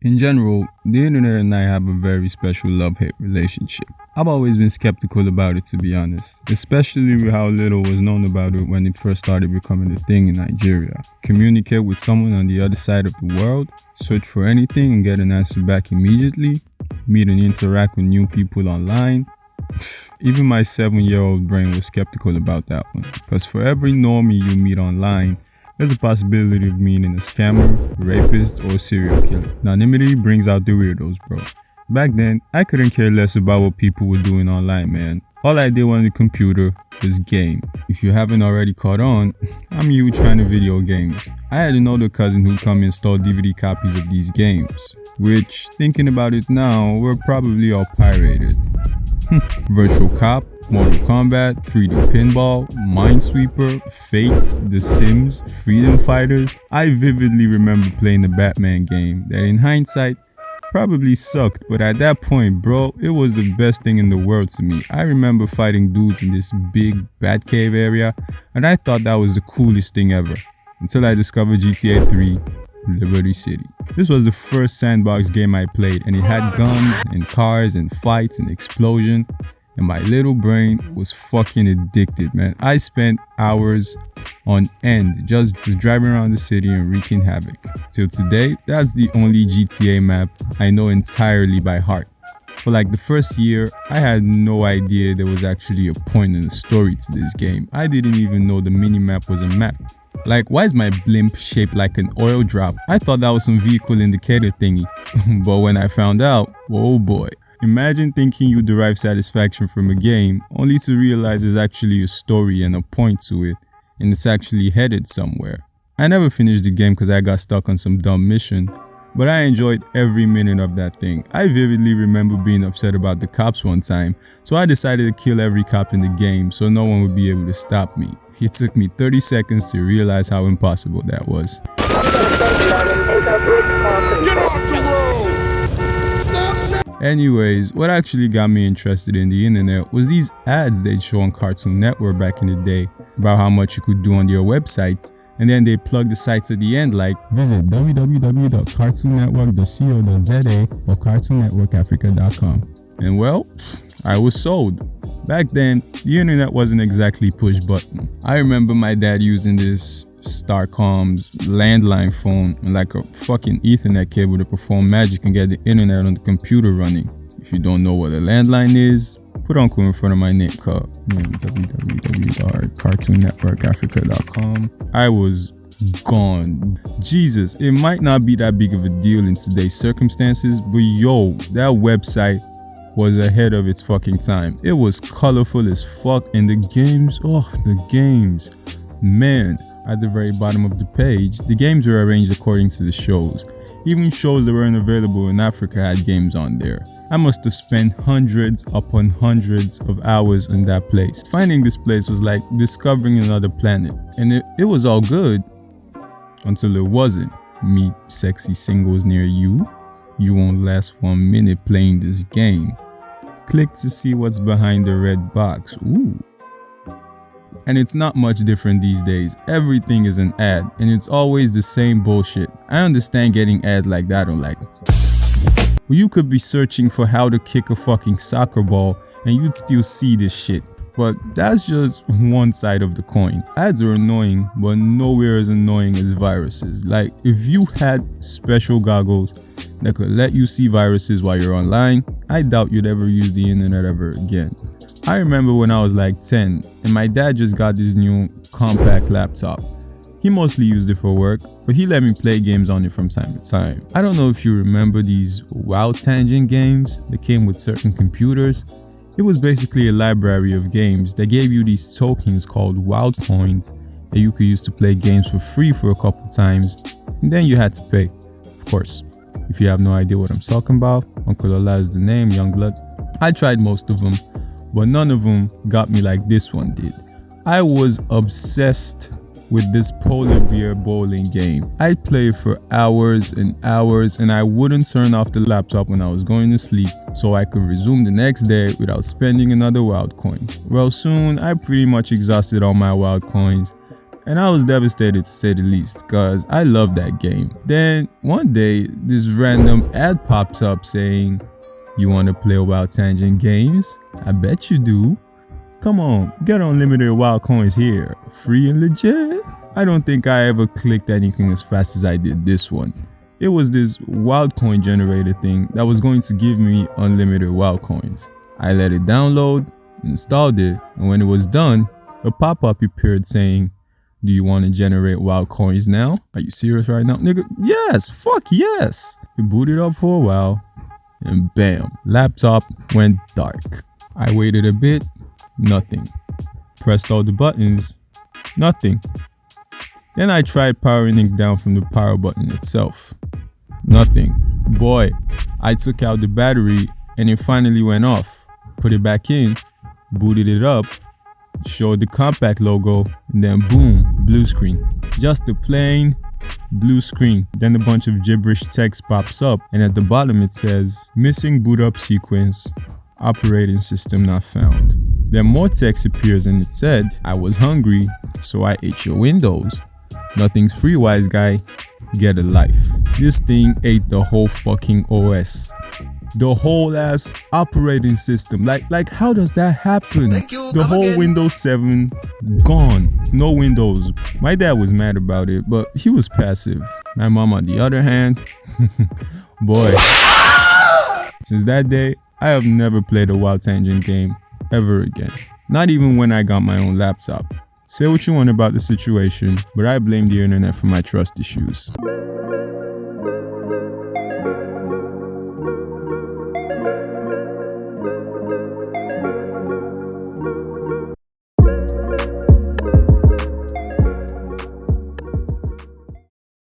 In general, the internet and I have a very special love-hate relationship. I've always been skeptical about it, to be honest, especially with how little was known about it when it first started becoming a thing in Nigeria. Communicate with someone on the other side of the world, search for anything and get an answer back immediately, meet and interact with new people online. Even my 7-year-old brain was skeptical about that one, because for every normie you meet online, there's a possibility of meeting a scammer, rapist, or serial killer. Anonymity brings out the weirdos, bro. Back then, I couldn't care less about what people were doing online, man. All I did on the computer was game. If you haven't already caught on, I'm a huge fan of video games. I had an older cousin who'd come install DVD copies of these games, which, thinking about it now, were probably all pirated. Virtual Cop, Mortal Kombat, 3D Pinball, Minesweeper, Fate, The Sims, Freedom Fighters. I vividly remember playing the Batman game that in hindsight probably sucked, but at that point, bro, it was the best thing in the world to me. I remember fighting dudes in this big Batcave area, and I thought that was the coolest thing ever, until I discovered GTA 3 Liberty City. This was the first sandbox game I played, and it had guns and cars and fights and explosion, and my little brain was fucking addicted, man. I spent hours on end just driving around the city and wreaking havoc. Till today, that's the only GTA map I know entirely by heart. For like the first year, I had no idea there was actually a point in the story to this game. I didn't even know the minimap was a map. Like, why is my blimp shaped like an oil drop? I thought that was some vehicle indicator thingy. But when I found out, oh boy. Imagine thinking you derive satisfaction from a game, only to realize there's actually a story and a point to it, and it's actually headed somewhere. I never finished the game because I got stuck on some dumb mission, but I enjoyed every minute of that thing. I vividly remember being upset about the cops one time, so I decided to kill every cop in the game so no one would be able to stop me. It took me 30 seconds to realize how impossible that was. Anyways, what actually got me interested in the internet was these ads they'd show on Cartoon Network back in the day about how much you could do on their websites, and then they plug the sites at the end like visit www.cartoonnetwork.co.za or cartoonnetworkafrica.com. And well, I was sold. Back then, the internet wasn't exactly push button. I remember my dad using this Starcom's landline phone and like a fucking Ethernet cable to perform magic and get the internet on the computer running. If you don't know what a landline is, put Uncle in front of my name card. www.cartoonnetworkafrica.com. I was gone. Jesus, it might not be that big of a deal in today's circumstances, but yo, that website was ahead of its fucking time. It was colorful as fuck, and the games, man. At the very bottom of the page, the games were arranged according to the shows. Even shows that weren't available in Africa had games on there. I must have spent hundreds upon hundreds of hours in that place. Finding this place was like discovering another planet, and it was all good until it wasn't. Meet sexy singles near you. You won't last 1 minute playing this game. Click to see what's behind the red box. Ooh. And it's not much different these days. Everything is an ad, and it's always the same bullshit. I understand getting ads like that on like, well, you could be searching for how to kick a fucking soccer ball and you'd still see this shit. But that's just one side of the coin. Ads are annoying, but nowhere as annoying as viruses. Like, if you had special goggles that could let you see viruses while you're online, I doubt you'd ever use the internet ever again. I remember when I was like 10 and my dad just got this new compact laptop. He mostly used it for work, but he let me play games on it from time to time. I don't know if you remember these WoW Tangent games that came with certain computers. It was basically a library of games that gave you these tokens called WoW coins that you could use to play games for free for a couple times, and then you had to pay, of course. If you have no idea what I'm talking about, Uncle Ola is the name, Youngblood. I tried most of them, but none of them got me like this one did. I was obsessed with this polar bear bowling game. I'd play for hours and hours, and I wouldn't turn off the laptop when I was going to sleep so I could resume the next day without spending another wild coin. Well, soon I pretty much exhausted all my wild coins, And I was devastated to say the least, cause I love that game. Then one day, this random ad pops up saying, "You wanna play Wild Tangent games? I bet you do. Come on, get unlimited wild coins here, free and legit." I don't think I ever clicked anything as fast as I did this one. It was this wild coin generator thing that was going to give me unlimited wild coins. I let it download, installed it, and when it was done, a pop-up appeared saying, "Do you want to generate wild coins now? Are you serious right now?" Nigga, yes, fuck yes. It booted up for a while, and bam, laptop went dark. I waited a bit, nothing. Pressed all the buttons, nothing. Then I tried powering it down from the power button itself. Nothing. Boy, I took out the battery and it finally went off. Put it back in, booted it up, showed the compact logo, and then boom, blue screen. Just a plain blue screen. Then a bunch of gibberish text pops up, and at the bottom it says, "Missing boot up sequence, operating system not found." Then more text appears and it said, "I was hungry, so I ate your Windows. Nothing's free, wise guy. Get a life." This thing ate the whole fucking OS. The whole ass operating system. Like how does that happen? The whole Windows 7 gone. No Windows. My dad was mad about it, but he was passive. My mom, on the other hand, boy. Since that day, I have never played a Wild Tangent game ever again. Not even when I got my own laptop. Say what you want about the situation, but I blame the internet for my trust issues.